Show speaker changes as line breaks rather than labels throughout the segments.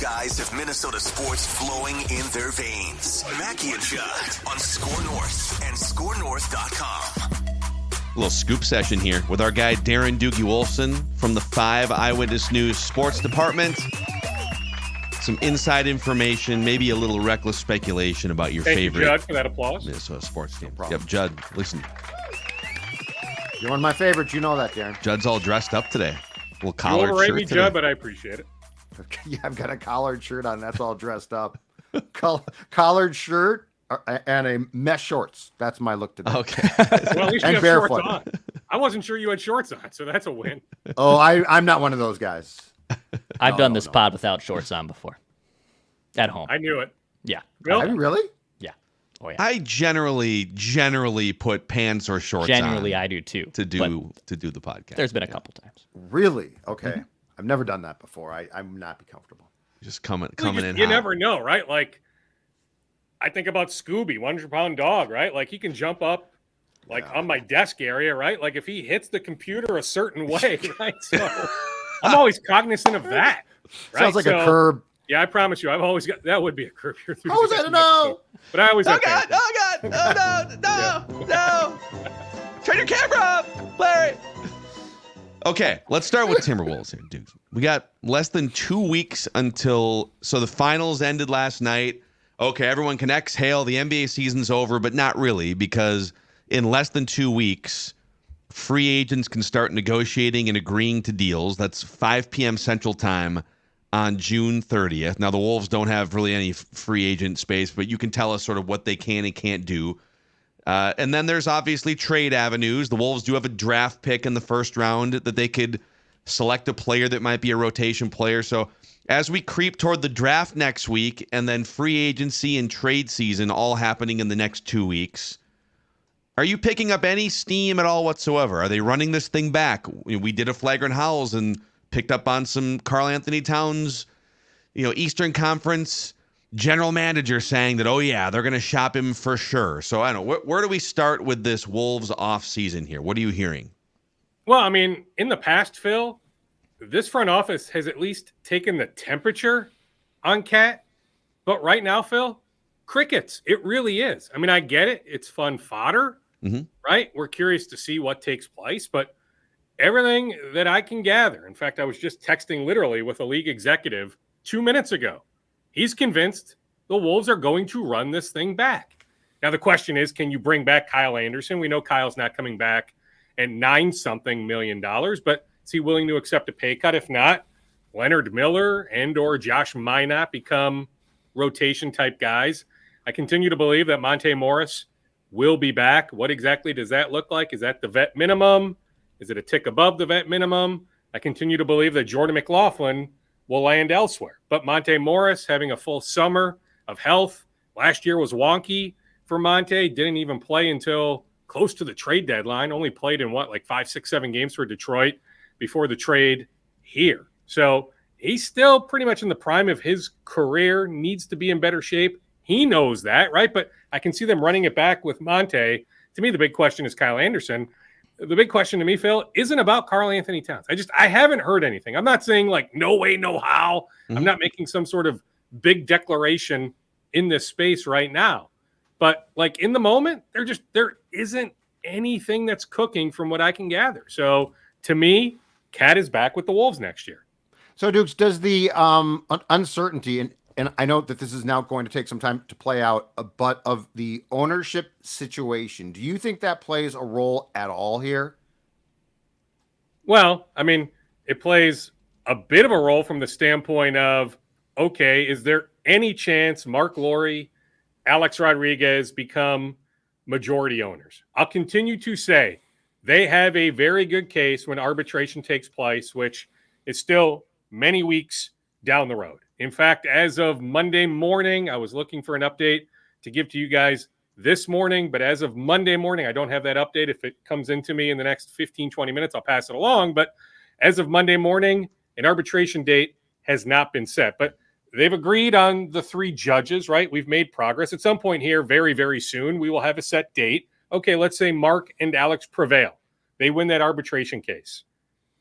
guys have Minnesota sports flowing in their veins. Mackey and Judd on Score North and ScoreNorth.com.
A little scoop session here with our guy Darren Doogie Wolfson from the 5 Eyewitness News Sports Department. Some inside information, maybe a little reckless speculation about your favorite.
Thank you, Judd, for that applause.
Minnesota sports team. Yep, Judd, listen.
You're one of my favorites. You know that, Darren.
Judd's all dressed up today. Little collared
you overrate
shirt
me,
today.
Judd, but I appreciate it.
Yeah, I've got a collared shirt on. That's all dressed up. Collared shirt and a mesh shorts. That's my look today.
Okay.
Well, at least you have shorts on. I wasn't sure you had shorts on, so that's a win.
Oh, I'm not one of those guys.
I've done this pod without shorts on before. At home.
I knew it.
Yeah.
Have you really?
Yeah. Oh, yeah.
I generally put pants or shorts
Generally,
on
I do too.
to do the podcast.
There's been a couple times.
Really? Okay. I've never done that before. I'm not be comfortable.
Just coming in
You
hot.
never know, right? Like, I think about Scooby, 100-pound dog, right? Like, he can jump up, on my desk area, right? Like, if he hits the computer a certain way, right? So I'm always cognizant of that. Right?
Sounds like a curb.
Yeah, I promise you, I've always got that would be a curb your
How was that? No.
But I always
Oh God! No! Turn your camera up, Larry. Okay, let's start with Timberwolves here, dude. We got less than 2 weeks until the finals ended last night. Okay, everyone can exhale. The NBA season's over, but not really, because in less than 2 weeks, free agents can start negotiating and agreeing to deals. That's 5 p.m. Central Time on June 30th. Now, the Wolves don't have really any free agent space, but you can tell us sort of what they can and can't do. And then there's obviously trade avenues. The Wolves do have a draft pick in the first round that they could select a player that might be a rotation player. So as we creep toward the draft next week and then free agency and trade season all happening in the next 2 weeks, are you picking up any steam at all whatsoever? Are they running this thing back? We did a flagrant howls and picked up on some Karl Anthony Towns, Eastern Conference general manager saying that, oh, yeah, they're going to shop him for sure. So I don't know. Where do we start with this Wolves offseason here? What are you hearing?
Well, I mean, in the past, Phil, this front office has at least taken the temperature on Cat. But right now, Phil, crickets. It really is. I mean, I get it. It's fun fodder, right? We're curious to see what takes place. But everything that I can gather, in fact, I was just texting literally with a league executive 2 minutes ago. He's convinced the Wolves are going to run this thing back. Now, the question is, can you bring back Kyle Anderson? We know Kyle's not coming back at $9-something million, but is he willing to accept a pay cut? If not, Leonard Miller and or Josh Minot become rotation-type guys. I continue to believe that Monte Morris will be back. What exactly does that look like? Is that the vet minimum? Is it a tick above the vet minimum? I continue to believe that Jordan McLaughlin will land elsewhere. But Monte Morris having a full summer of health. Last year was wonky for Monte. Didn't even play until close to the trade deadline. Only played in 5, 6, 7 games for Detroit before the trade here. So he's still pretty much in the prime of his career, needs to be in better shape. He knows that, right? But I can see them running it back with Monte. To me, the big question is Kyle Anderson. The big question to me, Phil, isn't about Karl Anthony Towns. I haven't heard anything. I'm not saying no way, no how. I'm not making some sort of big declaration in this space right now. But in the moment, there isn't anything that's cooking from what I can gather. So to me, Cat is back with the Wolves next year.
So Dukes, does the uncertainty, and I know that this is now going to take some time to play out, but of the ownership situation, do you think that plays a role at all here?
Well, I mean, it plays a bit of a role from the standpoint of, okay, is there any chance Mark Lowry, Alex Rodriguez become majority owners? I'll continue to say they have a very good case when arbitration takes place, which is still many weeks down the road. In fact, as of Monday morning, I was looking for an update to give to you guys this morning, but as of Monday morning, I don't have that update. If it comes into me in the next 15, 20 minutes, I'll pass it along. But as of Monday morning, an arbitration date has not been set. But they've agreed on the 3 judges, right? We've made progress. At some point here, very, very soon, we will have a set date. Okay, let's say Mark and Alex prevail. They win that arbitration case.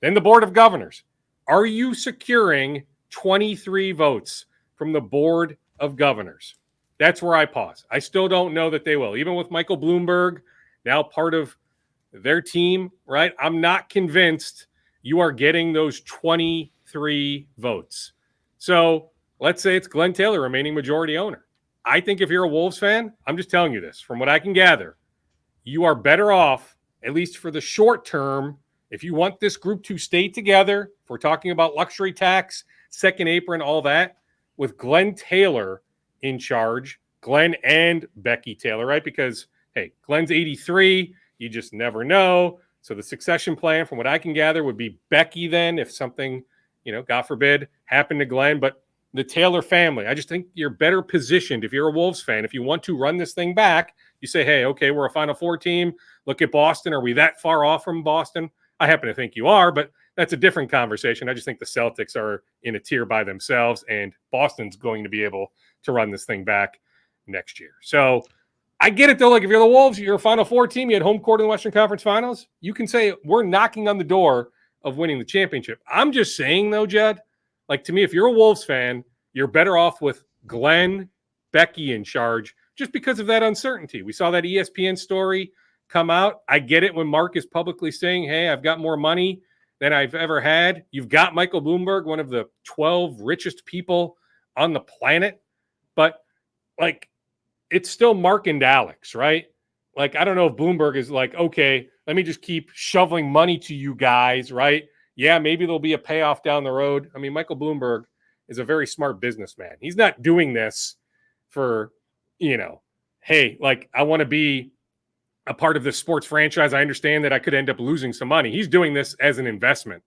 Then the Board of Governors. Are you securing 23 votes from the Board of Governors. That's where I pause. I still don't know that they will. Even with Michael Bloomberg, now part of their team, right? I'm not convinced you are getting those 23 votes. So let's say it's Glenn Taylor, remaining majority owner. I think if you're a Wolves fan, I'm just telling you this, from what I can gather, you are better off, at least for the short term, if you want this group to stay together, if we're talking about luxury tax, second apron, all that, with Glenn Taylor in charge, Glenn and Becky Taylor, right? Because, hey, Glenn's 83. You just never know. So the succession plan, from what I can gather, would be Becky then if something, God forbid, happened to Glenn. But the Taylor family, I just think you're better positioned if you're a Wolves fan. If you want to run this thing back, you say, hey, okay, we're a Final Four team. Look at Boston. Are we that far off from Boston? I happen to think you are, but that's a different conversation. I just think the Celtics are in a tier by themselves, and Boston's going to be able to run this thing back next year. So I get it, though. Like, if you're the Wolves, you're a Final Four team, you had home court in the Western Conference Finals, you can say we're knocking on the door of winning the championship. I'm just saying, though, Judd, like, to me, if you're a Wolves fan, you're better off with Glenn, Becky in charge just because of that uncertainty. We saw that ESPN story come out. I get it when Mark is publicly saying, hey, I've got more money than I've ever had. You've got Michael Bloomberg, one of the 12 richest people on the planet. But, like, it's still Mark and Alex, right? Like, I don't know if Bloomberg is like, okay, let me just keep shoveling money to you guys, right? Yeah, maybe there'll be a payoff down the road. I mean, Michael Bloomberg is a very smart businessman. He's not doing this for, hey, like, I want to be a part of this sports franchise. I understand that I could end up losing some money. He's doing this as an investment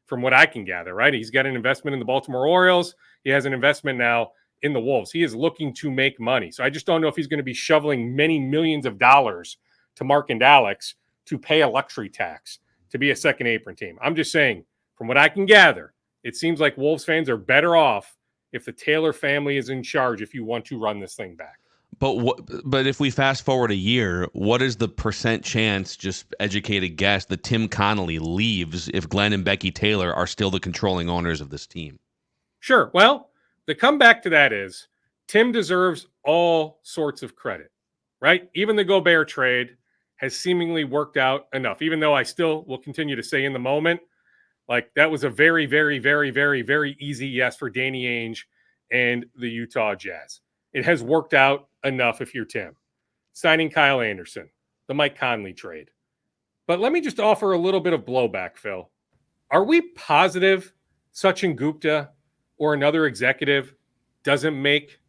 from what I can gather, right? He's got an investment in the Baltimore Orioles. He has an investment now in the Wolves. He is looking to make money. So I just don't know if he's going to be shoveling many millions of dollars to Mark and Alex to pay a luxury tax to be a second apron team. I'm just saying, from what I can gather, it seems like Wolves fans are better off if the Taylor family is in charge if you want to run this thing back.
But if we fast forward a year, what is the percent chance, just educated guess, that Tim Connolly leaves if Glenn and Becky Taylor are still the controlling owners of this team?
Sure. Well, the comeback to that is Tim deserves all sorts of credit, right? Even the Gobert trade has seemingly worked out enough, even though I still will continue to say in the moment, like, that was a very, very, very, very, very easy yes for Danny Ainge and the Utah Jazz. It has worked out enough if you're Tim. Signing Kyle Anderson, the Mike Conley trade. But let me just offer a little bit of blowback, Phil. Are we positive Sachin Gupta or another executive doesn't make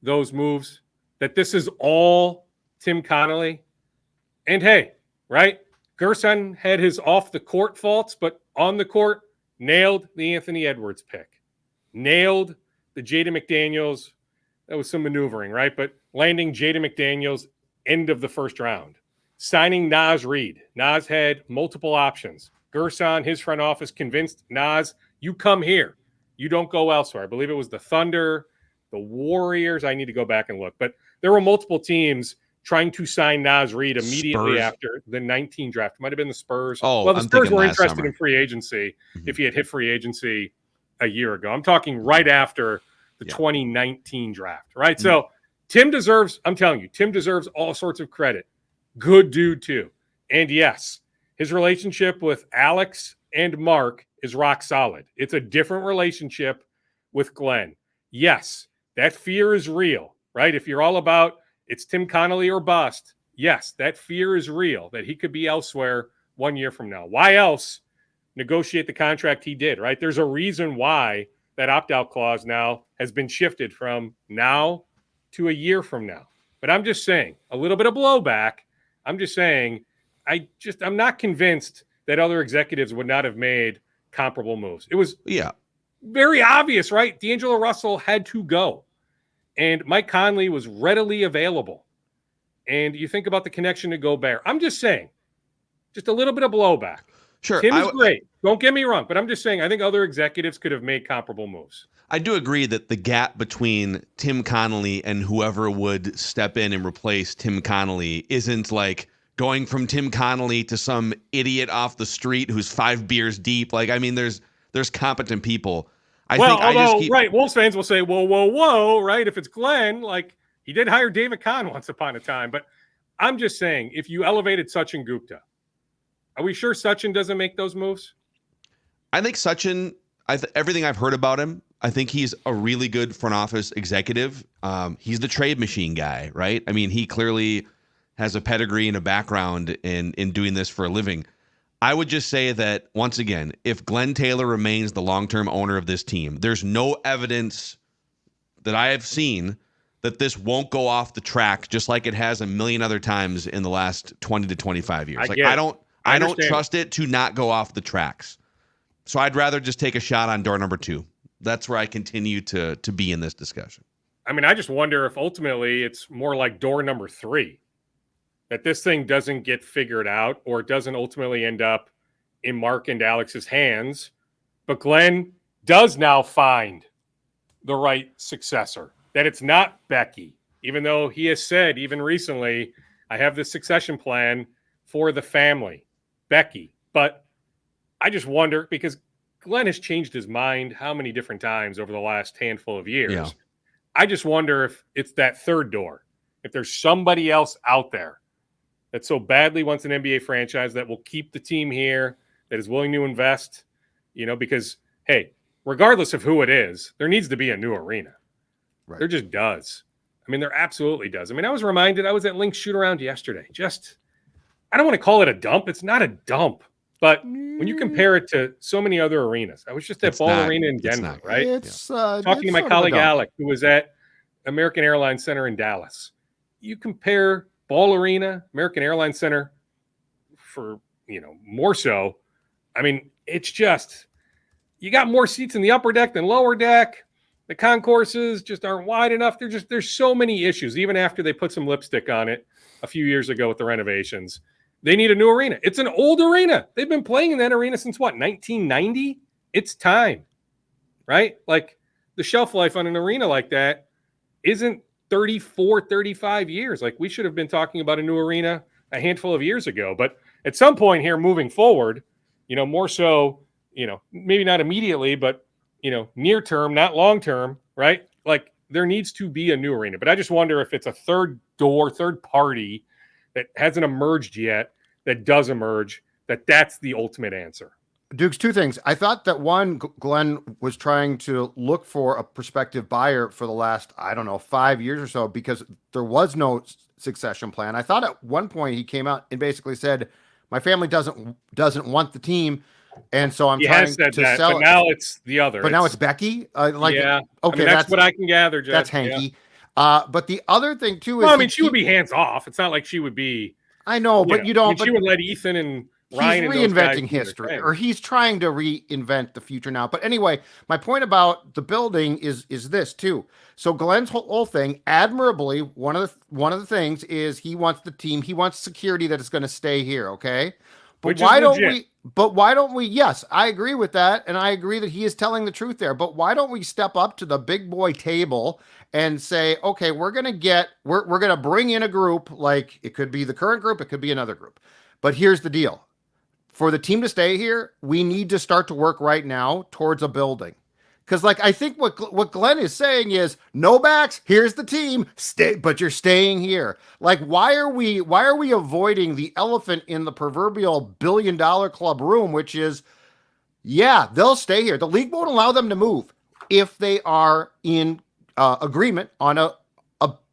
those moves? That this is all Tim Connolly? And hey, right? Gerson had his off-the-court faults, but on the court, nailed the Anthony Edwards pick. Nailed the Jaden McDaniels. That was some maneuvering, right? But landing Jaden McDaniels end of the first round. Signing Naz Reid. Naz had multiple options. Gerson, his front office, convinced Naz, you come here. You don't go elsewhere. I believe it was the Thunder, the Warriors. I need to go back and look. But there were multiple teams trying to sign Naz Reid immediately after the 19 draft. It might have been the Spurs.
Oh,
well, the Spurs were interested
summer
in free agency if he had hit free agency a year ago. I'm talking right after the 2019 draft, right? So Tim deserves, I'm telling you, Tim deserves all sorts of credit. Good dude, too. And yes, his relationship with Alex and Mark is rock solid. It's a different relationship with Glenn. Yes, that fear is real, right? If you're all about it's Tim Connolly or bust, yes, that fear is real, that he could be elsewhere 1 year from now. Why else negotiate the contract he did, right? There's a reason why that opt-out clause now has been shifted from now to a year from now. But I'm just saying, a little bit of blowback. I'm just saying, I'm not convinced that other executives would not have made comparable moves. It was very obvious, right? D'Angelo Russell had to go. And Mike Conley was readily available. And you think about the connection to Gobert. I'm just saying, just a little bit of blowback.
Sure.
Tim is great. Don't get me wrong. But I'm just saying, I think other executives could have made comparable moves.
I do agree that the gap between Tim Connolly and whoever would step in and replace Tim Connolly isn't like going from Tim Connolly to some idiot off the street who's 5 beers deep. Like, I mean, there's competent people.
Right, Wolves fans will say, whoa, right? If it's Glenn, like he did hire David Kahn once upon a time. But I'm just saying, if you elevated Sachin Gupta, are we sure Sachin doesn't make those moves?
I think Sachin, everything I've heard about him, I think he's a really good front office executive. He's the trade machine guy, right? I mean, he clearly has a pedigree and a background in doing this for a living. I would just say that, once again, if Glenn Taylor remains the long-term owner of this team, there's no evidence that I have seen that this won't go off the track just like it has a million other times in the last 20 to 25 years. I don't trust it to not go off the tracks. So I'd rather just take a shot on door number 2. That's where I continue to be in this discussion.
I mean, I just wonder if ultimately it's more like door number 3. That this thing doesn't get figured out or it doesn't ultimately end up in Mark and Alex's hands. But Glenn does now find the right successor. That it's not Becky, even though he has said, even recently, I have this succession plan for the family, Becky. But I just wonder, because Glenn has changed his mind how many different times over the last handful of years.
Yeah.
I just wonder if it's that third door, if there's somebody else out there that so badly wants an NBA franchise that will keep the team here, that is willing to invest, because, hey, regardless of who it is, there needs to be a new arena. Right. There just does. I mean, there absolutely does. I mean, I was reminded, I was at Link's shoot-around yesterday. I don't want to call it a dump. It's not a dump. But when you compare it to so many other arenas, I was just at Ball Arena in Denver, right? Talking to my colleague Alec, who was at American Airlines Center in Dallas. You compare Ball Arena, American Airlines Center, for, more so. I mean, it's just, you got more seats in the upper deck than lower deck. The concourses just aren't wide enough. There's so many issues, even after they put some lipstick on it a few years ago with the renovations. They need a new arena. It's an old arena. They've been playing in that arena since 1990? It's time, right? Like, the shelf life on an arena like that isn't 34, 35 years. Like, we should have been talking about a new arena a handful of years ago. But at some point here moving forward, more so, maybe not immediately, but, near term, not long term, right? Like, there needs to be a new arena. But I just wonder if it's a third party that hasn't emerged yet, that does emerge, that's the ultimate answer.
Dukes, 2 things. I thought that one, Glenn was trying to look for a prospective buyer for the last, 5 years or so, because there was no succession plan. I thought at one point he came out and basically said, my family doesn't want the team, and so I'm trying to sell
but now it's the other.
But now it's Becky?
Yeah.
Okay,
that's what I can gather, Judd.
That's hanky. Yeah. But the other thing, too, is...
she would be hands off. It's not like she would be...
I know, but you don't...
she would let Ethan and Ryan...
He's reinventing history, or he's trying to reinvent the future now. But anyway, my point about the building is this, too. So Glenn's whole thing, admirably, one of the things is he wants the team, he wants security that is going to stay here, okay? But why don't we, yes, I agree with that, and I agree that he is telling the truth there, but why don't we step up to the big boy table and say, okay, we're going to bring in a group, like it could be the current group, it could be another group. But here's the deal. For the team to stay here, we need to start to work right now towards a building. Because, I think what Glenn is saying is, no backs, here's the team, but you're staying here. Why are we avoiding the elephant in the proverbial $1 billion club room, which is, yeah, they'll stay here. The league won't allow them to move if they are in agreement on a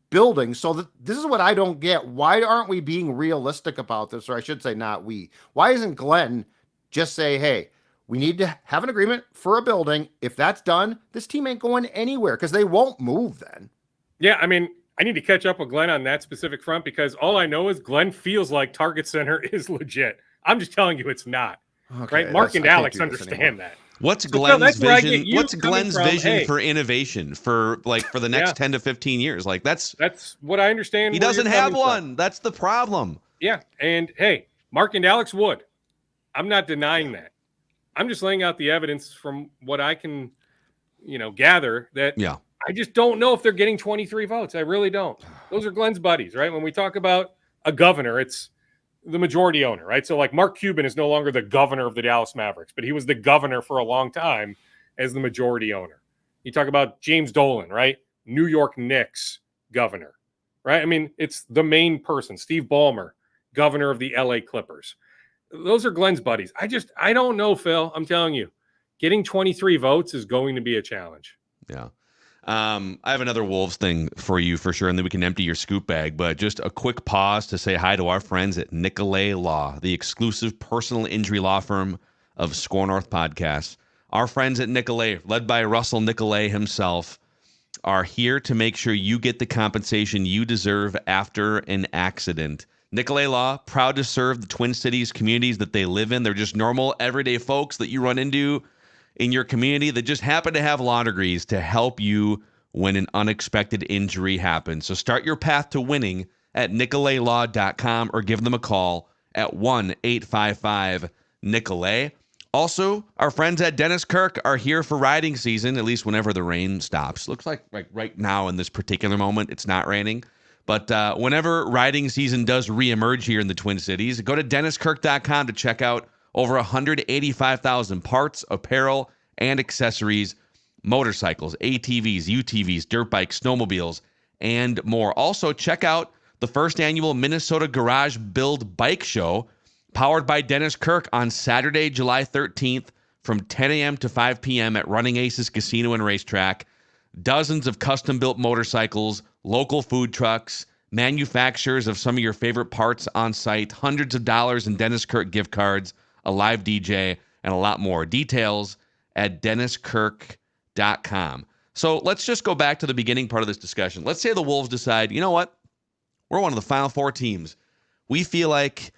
building. So this is what I don't get. Why aren't we being realistic about this? Or I should say not we. Why isn't Glenn just say, hey, we need to have an agreement for a building. If that's done, this team ain't going anywhere because they won't move then.
Yeah, I mean, I need to catch up with Glenn on that specific front because all I know is Glenn feels like Target Center is legit. I'm just telling you it's not. Okay, right? Mark and Alex understand that.
What's Glenn's vision? What's Glenn's vision for innovation for the next 10 to 15 years? That's
what I understand.
He doesn't have one. That's the problem.
Yeah, and hey, Mark and Alex would. I'm not denying that. I'm just laying out the evidence from what I can, gather that I just don't know if they're getting 23 votes. I really don't. Those are Glenn's buddies, right? When we talk about a governor, it's the majority owner, right? So Mark Cuban is no longer the governor of the Dallas Mavericks, but he was the governor for a long time. as the majority owner. You talk about James Dolan, right? New York Knicks governor, right? I mean, it's the main person. Steve Ballmer, governor of the LA Clippers. Those are Glenn's buddies. I don't know, Phil. I'm telling you, getting 23 votes is going to be a challenge.
Yeah. I have another Wolves thing for you for sure, and then we can empty your scoop bag. But just a quick pause to say hi to our friends at Nicolay Law, the exclusive personal injury law firm of Score North Podcasts. Our friends at Nicolay, led by Russell Nicolay himself, are here to make sure you get the compensation you deserve after an accident. Nicolay Law, proud to serve the Twin Cities communities that they live in. They're just normal, everyday folks that you run into in your community that just happen to have law degrees to help you when an unexpected injury happens. So start your path to winning at nicolaylaw.com or give them a call at 1-855-NICOLAY. Also, our friends at Dennis Kirk are here for riding season, at least whenever the rain stops. Looks like right now in this particular moment, it's not raining. But whenever riding season does reemerge here in the Twin Cities, go to DennisKirk.com to check out over 185,000 parts, apparel, and accessories, motorcycles, ATVs, UTVs, dirt bikes, snowmobiles, and more. Also, check out the first annual Minnesota Garage Build Bike Show, powered by Dennis Kirk, on Saturday, July 13th from 10 a.m. to 5 p.m. at Running Aces Casino and Racetrack. Dozens of custom-built motorcycles, local food trucks, manufacturers of some of your favorite parts on site, hundreds of dollars in Dennis Kirk gift cards, a live DJ, and a lot more. Details at DennisKirk.com. So let's just go back to the beginning part of this discussion. Let's say the Wolves decide, you know what? We're one of the Final Four teams. We feel like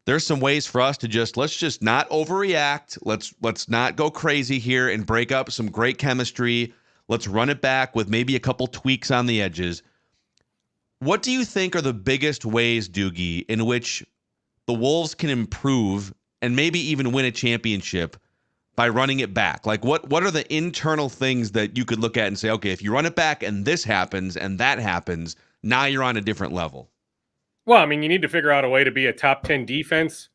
there's some ways for us to let's just not overreact. Let's not go crazy here and break up some great chemistry. Let's run it back with maybe a couple tweaks on the edges. What do you think are the biggest ways, Doogie, in which the Wolves can improve and maybe even win a championship by running it back? Like, what are the internal things that you could look at and say, okay, if you run it back and this happens and that happens, now you're on a different level?
Well, I mean, you need to figure out a way to be a top 10 defense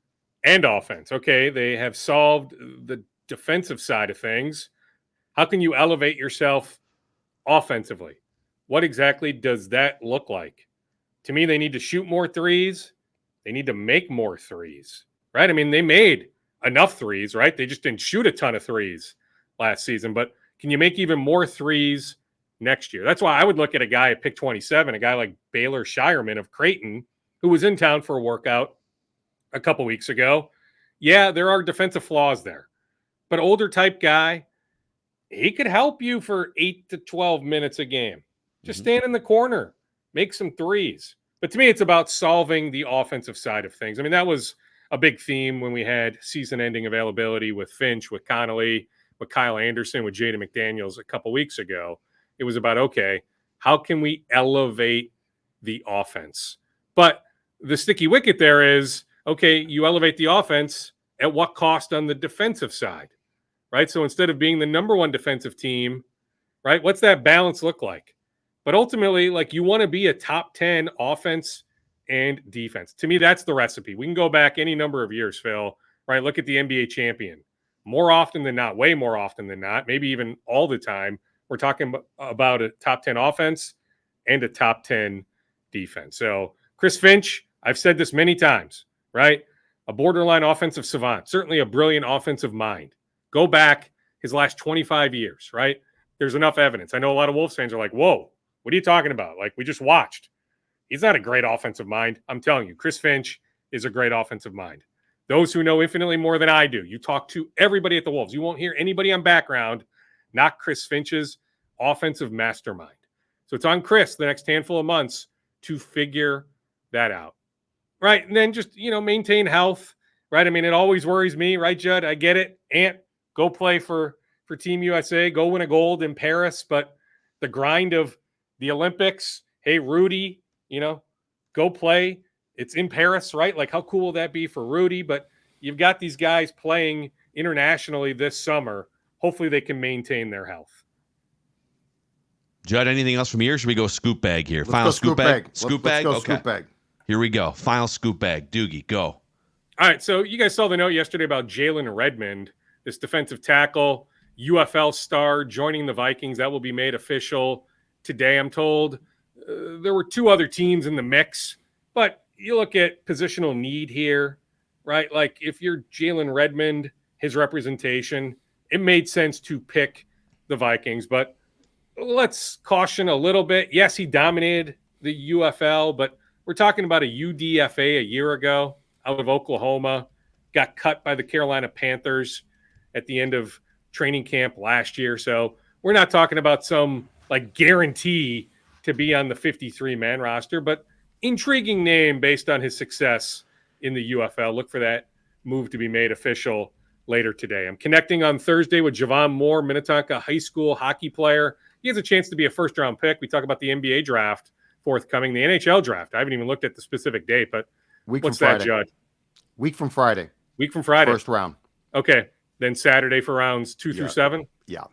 and offense. Okay, they have solved the defensive side of things. How can you elevate yourself offensively? What exactly does that look like? To me, they need to shoot more threes. They need to make more threes, right? I mean, they made enough threes, right? They just didn't shoot a ton of threes last season. But can you make even more threes next year? That's why I would look at a guy at pick 27, a guy like Baylor Shireman of Creighton, who was in town for a workout a couple weeks ago. Yeah, there are defensive flaws there. But older type guy, he could help you for 8 to 12 minutes a game. Just stand in the corner, make some threes. But to me, it's about solving the offensive side of things. I mean, that was a big theme when we had season-ending availability with Finch, with Connolly, with Kyle Anderson, with Jaden McDaniels a couple weeks ago. It was about, okay, how can we elevate the offense? But the sticky wicket there is, okay, you elevate the offense at what cost on the defensive side, right? So instead of being the number one defensive team, right, what's that balance look like? But ultimately, like, you want to be a top 10 offense and defense. To me, that's the recipe. We can go back any number of years, Phil, right? Look at the NBA champion. More often than not, way more often than not, maybe even all the time, we're talking about a top 10 offense and a top 10 defense. So Chris Finch, I've said this many times, right? A borderline offensive savant, certainly a brilliant offensive mind. Go back his last 25 years, right? There's enough evidence. I know a lot of Wolves fans are like, whoa, what are you talking about? Like, we just watched. He's not a great offensive mind. I'm telling you, Chris Finch is a great offensive mind. Those who know infinitely more than I do, you talk to everybody at the Wolves. You won't hear anybody on background not Chris Finch's offensive mastermind. So it's on Chris the next handful of months to figure that out. Right. And then just, maintain health. Right. I mean, it always worries me. Right, Judd? I get it. Ant, go play for Team USA. Go win a gold in Paris. But the grind of the Olympics, hey, Rudy, go play. It's in Paris, right? Like, how cool will that be for Rudy? But you've got these guys playing internationally this summer. Hopefully they can maintain their health.
Judd, anything else from here? Or should we go scoop bag here?
Let's
Final
go scoop bag.
Scoop
Let's
bag?
go
Okay.
scoop bag.
Here we go. Final scoop bag. Doogie, go.
All right, so you guys saw the note yesterday about Jalen Redmond, this defensive tackle. UFL star joining the Vikings. That will be made official today, I'm told. There were 2 other teams in the mix, but you look at positional need here, right? Like if you're Jalen Redmond, his representation, it made sense to pick the Vikings, but let's caution a little bit. Yes, he dominated the UFL, but we're talking about a UDFA a year ago out of Oklahoma, got cut by the Carolina Panthers at the end of training camp last year. So we're not talking about some like guarantee to be on the 53-man roster, but intriguing name based on his success in the UFL. Look for that move to be made official later today. I'm connecting on Thursday with Javon Moore, Minnetonka high school hockey player. He has a chance to be a first-round pick. We talk about the NBA draft forthcoming, the NHL draft. I haven't even looked at the specific date, but what's that, Judd?
Week from Friday.
Week from Friday.
First round.
Okay. Then Saturday for rounds 2 through 7?
Yeah.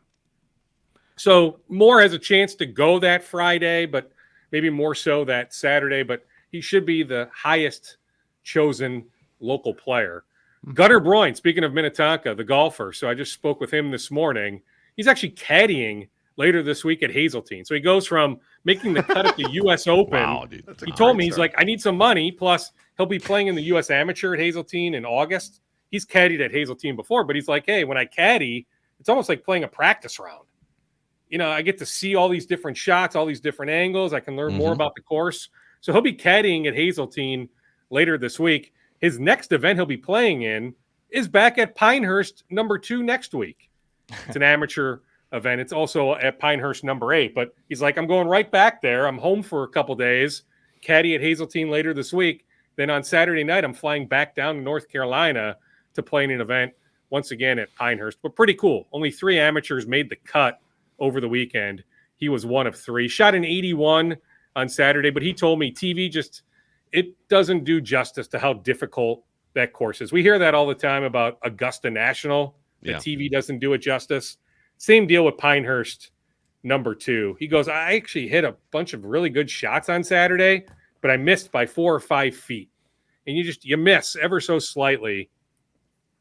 So Moore has a chance to go that Friday, but maybe more so that Saturday, but he should be the highest chosen local player. Gunnar Broyne, speaking of Minnetonka, the golfer. So I just spoke with him this morning. He's actually caddying later this week at Hazeltine. So he goes from making the cut at the U.S. Open.
Wow, dude.
He told me, he's like, I need some money. Plus, he'll be playing in the U.S. Amateur at Hazeltine in August. He's caddied at Hazeltine before, but he's like, hey, when I caddy, it's almost like playing a practice round. You know, I get to see all these different shots, all these different angles. I can learn more about the course. So he'll be caddying at Hazeltine later this week. His next event he'll be playing in is back at Pinehurst number 2 next week. It's an amateur event. It's also at Pinehurst number 8. But he's like, I'm going right back there. I'm home for a couple days, caddy at Hazeltine later this week. Then on Saturday night, I'm flying back down to North Carolina to play in an event once again at Pinehurst. But pretty cool. Only 3 amateurs made the cut over the weekend. He was one of 3. Shot an 81 on Saturday, but he told me TV it doesn't do justice to how difficult that course is. We hear that all the time about Augusta National. The TV doesn't do it justice. Same deal with Pinehurst number 2. He goes, I actually hit a bunch of really good shots on Saturday, but I missed by 4 or 5 feet. And you miss ever so slightly.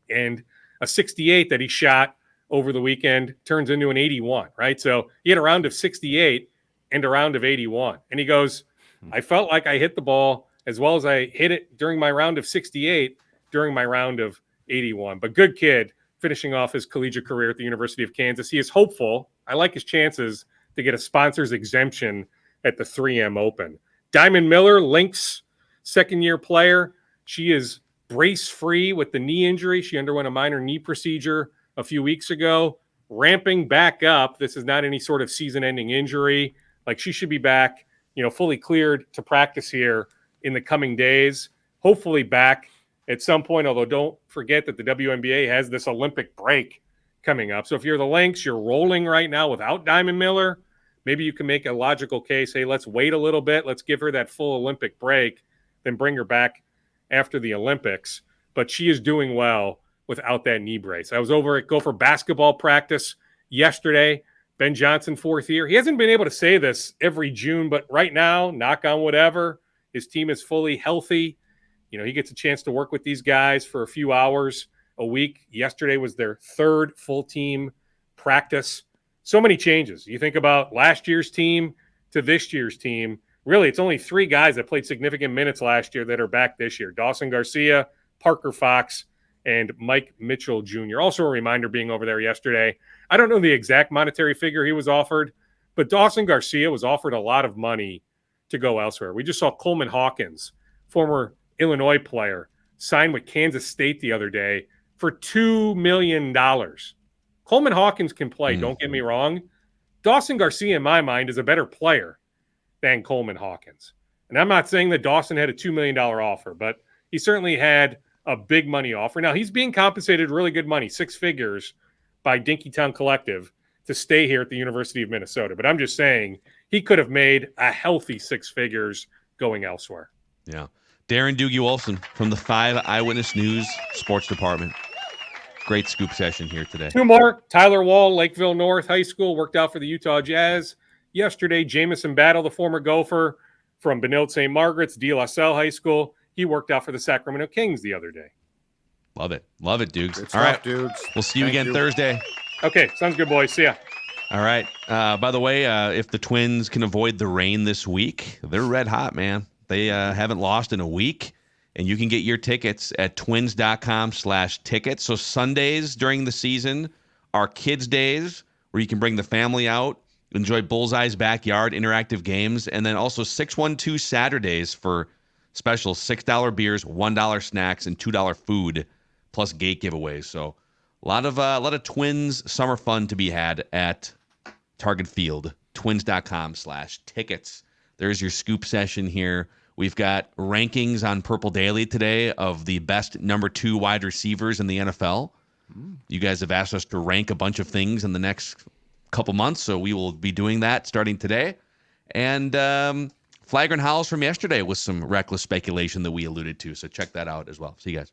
And a 68 that he shot over the weekend turns into an 81, right? So he had a round of 68 and a round of 81. And he goes, I felt like I hit the ball as well as I hit it during my round of 68, during my round of 81. But good kid, finishing off his collegiate career at the University of Kansas. He is hopeful. I like his chances to get a sponsor's exemption at the 3M Open. Diamond Miller, Lynx second-year player. She is brace-free with the knee injury. She underwent a minor knee procedure a few weeks ago, ramping back up. This is not any sort of season-ending injury. Like, she should be back, fully cleared to practice here in the coming days. Hopefully back at some point, although don't forget that the WNBA has this Olympic break coming up. So if you're the Lynx, you're rolling right now without Diamond Miller, maybe you can make a logical case. Hey, let's wait a little bit. Let's give her that full Olympic break, then bring her back after the Olympics. But she is doing well without that knee brace. I was over at Gopher basketball practice yesterday. Ben Johnson, 4th year. He hasn't been able to say this every June, but right now, knock on whatever, his team is fully healthy. He gets a chance to work with these guys for a few hours a week. Yesterday was their 3rd full team practice. So many changes. You think about last year's team to this year's team. Really, it's only 3 guys that played significant minutes last year that are back this year. Dawson Garcia, Parker Fox, and Mike Mitchell Jr. Also a reminder being over there yesterday. I don't know the exact monetary figure he was offered, but Dawson Garcia was offered a lot of money to go elsewhere. We just saw Coleman Hawkins, former Illinois player, sign with Kansas State the other day for $2 million. Coleman Hawkins can play, don't get me wrong. Dawson Garcia, in my mind, is a better player than Coleman Hawkins. And I'm not saying that Dawson had a $2 million offer, but he certainly had a big money offer. Now, he's being compensated really good money, 6 figures, by Dinkytown Collective to stay here at the University of Minnesota. But I'm just saying he could have made a healthy 6 figures going elsewhere.
Yeah. Darren Doogie Wolfson from the 5 Eyewitness News Sports Department. Great scoop session here today.
2 more. Tyler Wall, Lakeville North High School, worked out for the Utah Jazz yesterday. Jamison Battle, the former Gopher from Benilde St. Margaret's, De La Salle High School. He worked out for the Sacramento Kings the other day.
Love it. Love it, Dukes.
Good
All
stuff,
right,
Dukes.
We'll see you again Thursday.
Okay, sounds good, boys. See ya.
All right. By the way, if the Twins can avoid the rain this week, they're red hot, man. They haven't lost in a week, and you can get your tickets at twins.com/tickets. So Sundays during the season are kids' days where you can bring the family out, enjoy Bullseye's Backyard interactive games, and then also 612 Saturdays for special $6 beers, $1 snacks, and $2 food, plus gate giveaways. So a lot of Twins summer fun to be had at Target Field, twins.com/tickets. There's your scoop session here. We've got rankings on Purple Daily today of the best number 2 wide receivers in the NFL. You guys have asked us to rank a bunch of things in the next couple months, so we will be doing that starting today. And flagrant howls from yesterday with some reckless speculation that we alluded to, so check that out as well. See you guys.